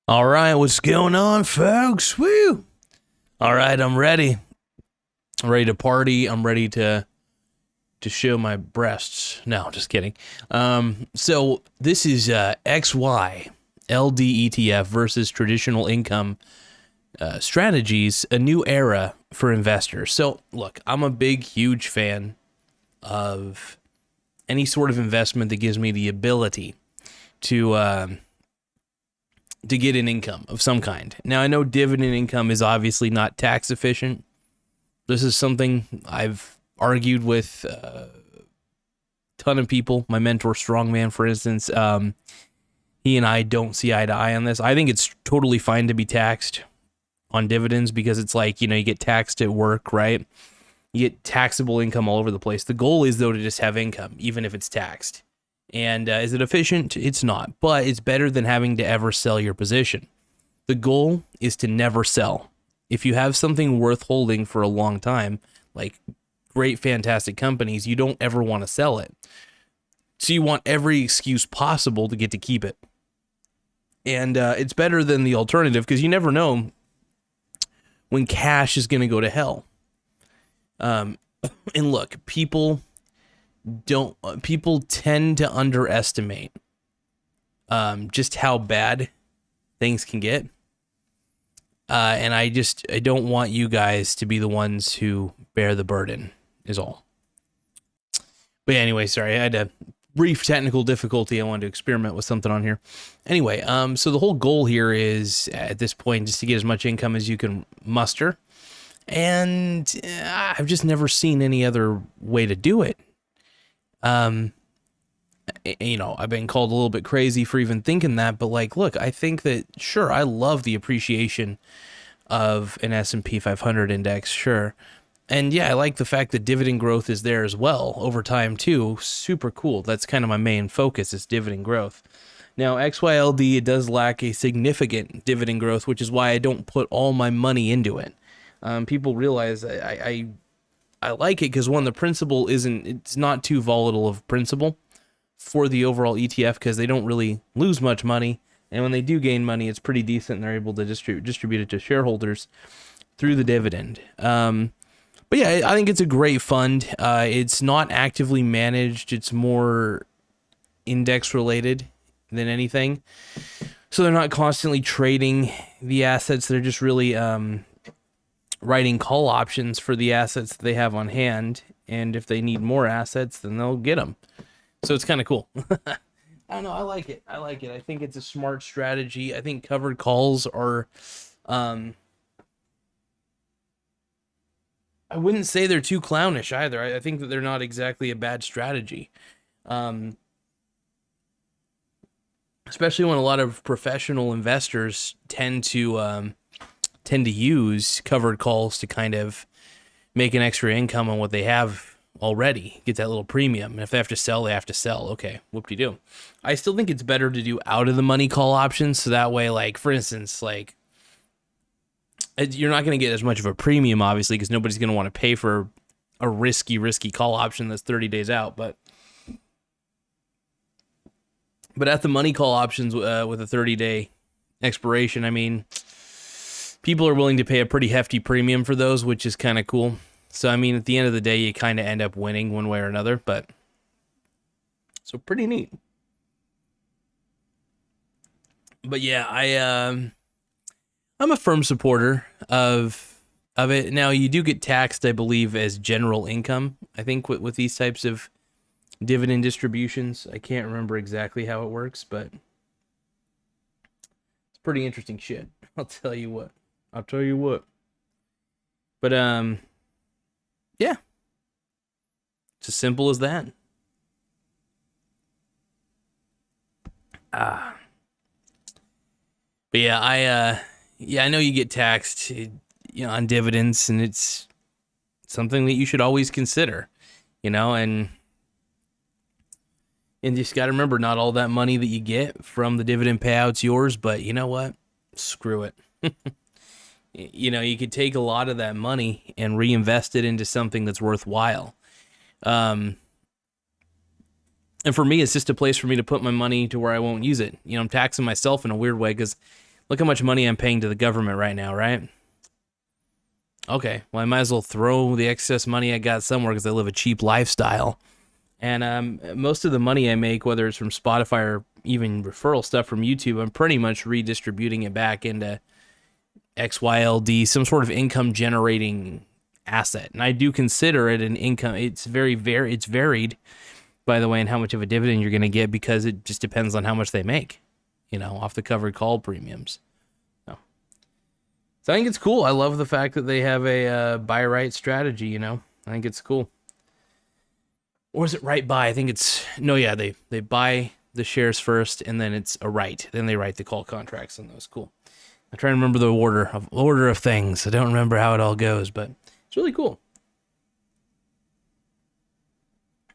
All right, what's going on, folks? Woo! All right, I'm ready. I'm ready to party. I'm ready to show my breasts. No, just kidding. So this is XYLD ETF versus traditional income strategies, a new era for investors. So look, I'm a big, huge fan of any sort of investment that gives me the ability to get an income of some kind. Now, I know dividend income is obviously not tax efficient. This is something I've argued with a ton of people. My mentor, Strongman, for instance, he and I don't see eye to eye on this. I think it's totally fine to be taxed on dividends because it's like, you get taxed at work, right? You get taxable income all over the place. The goal is, though, to just have income, even if it's taxed. And is it efficient? It's not, but it's better than having to ever sell your position. The goal is to never sell. If you have something worth holding for a long time, like great, fantastic companies, you don't ever want to sell it. So you want every excuse possible to get to keep it. And it's better than the alternative because you never know when cash is going to go to hell. And look, people tend to underestimate just how bad things can get. And I don't want you guys to be the ones who bear the burden, is all. But anyway, sorry, I had a brief technical difficulty. I wanted to experiment with something on here. Anyway, so the whole goal here is, at this point, just to get as much income as you can muster. And I've just never seen any other way to do it. I've been called a little bit crazy for even thinking that, but look, I think that, sure, I love the appreciation of an S&P 500 index, sure. And yeah, I like the fact that dividend growth is there as well over time too. Super cool. That's kind of my main focus, is dividend growth. Now, XYLD, it does lack a significant dividend growth, which is why I don't put all my money into it. People realize I like it because, one, the principal it's not too volatile of principal for the overall ETF because they don't really lose much money. And when they do gain money, it's pretty decent and they're able to distribute it to shareholders through the dividend. But yeah, I think it's a great fund. It's not actively managed. It's more index related than anything. So they're not constantly trading the assets. They're just really writing call options for the assets that they have on hand, and if they need more assets, then they'll get them. So it's kind of cool. I don't know. I like it. I think it's a smart strategy. I think covered calls are, I wouldn't say they're too clownish either. I think that they're not exactly a bad strategy. Especially when a lot of professional investors tend to use covered calls to kind of make an extra income on what they have already, get that little premium. And if they have to sell, they have to sell. Okay, whoop-de-doo. I still think it's better to do out of the money call options. So that way, for instance, you're not going to get as much of a premium, obviously, because nobody's going to want to pay for a risky call option that's 30 days out. But at the money call options with a 30-day expiration, I mean, people are willing to pay a pretty hefty premium for those, which is kind of cool. So, I mean, at the end of the day, you kind of end up winning one way or another, but so pretty neat. But yeah, I'm a firm supporter of it. Now, you do get taxed, I believe, as general income, I think, with these types of dividend distributions. I can't remember exactly how it works, but it's pretty interesting shit. I'll tell you what. But yeah, it's as simple as that. But yeah, I know you get taxed, on dividends, and it's something that you should always consider, and you just got to remember, not all that money that you get from the dividend payout's yours, but you know what? Screw it. You could take a lot of that money and reinvest it into something that's worthwhile. And for me, it's just a place for me to put my money to where I won't use it. I'm taxing myself in a weird way because, Look how much money I'm paying to the government right now, right? Okay, well, I might as well throw the excess money I got somewhere because I live a cheap lifestyle. And most of the money I make, whether it's from Spotify or even referral stuff from YouTube, I'm pretty much redistributing it back into XYLD, some sort of income generating asset. And I do consider it an income. It's it's varied, by the way, in how much of a dividend you're going to get, because it just depends on how much they make, off the covered call premiums. So I think it's cool. I love the fact that they have a buy right strategy, I think it's cool. Or is it right buy? I think it's, no, yeah, they buy the shares first, and then it's a right. Then they write the call contracts on those. Cool. I'm trying to remember the order of things. I don't remember how it all goes, but it's really cool.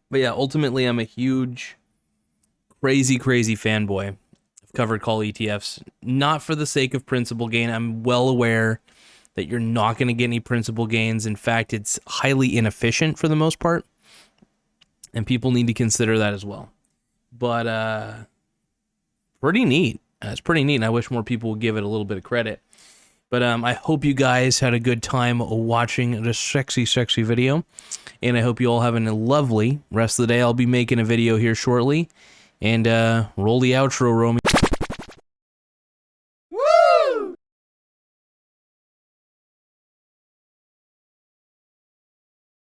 But yeah, ultimately, I'm a huge, crazy fanboy covered call ETFs, not for the sake of principal gain. I'm well aware that you're not going to get any principal gains. In fact, it's highly inefficient for the most part, and people need to consider that as well. But pretty neat. It's pretty neat, and I wish more people would give it a little bit of credit. But I hope you guys had a good time watching this sexy video, and I hope you all have a lovely rest of the day. I'll be making a video here shortly, and roll the outro, Romy.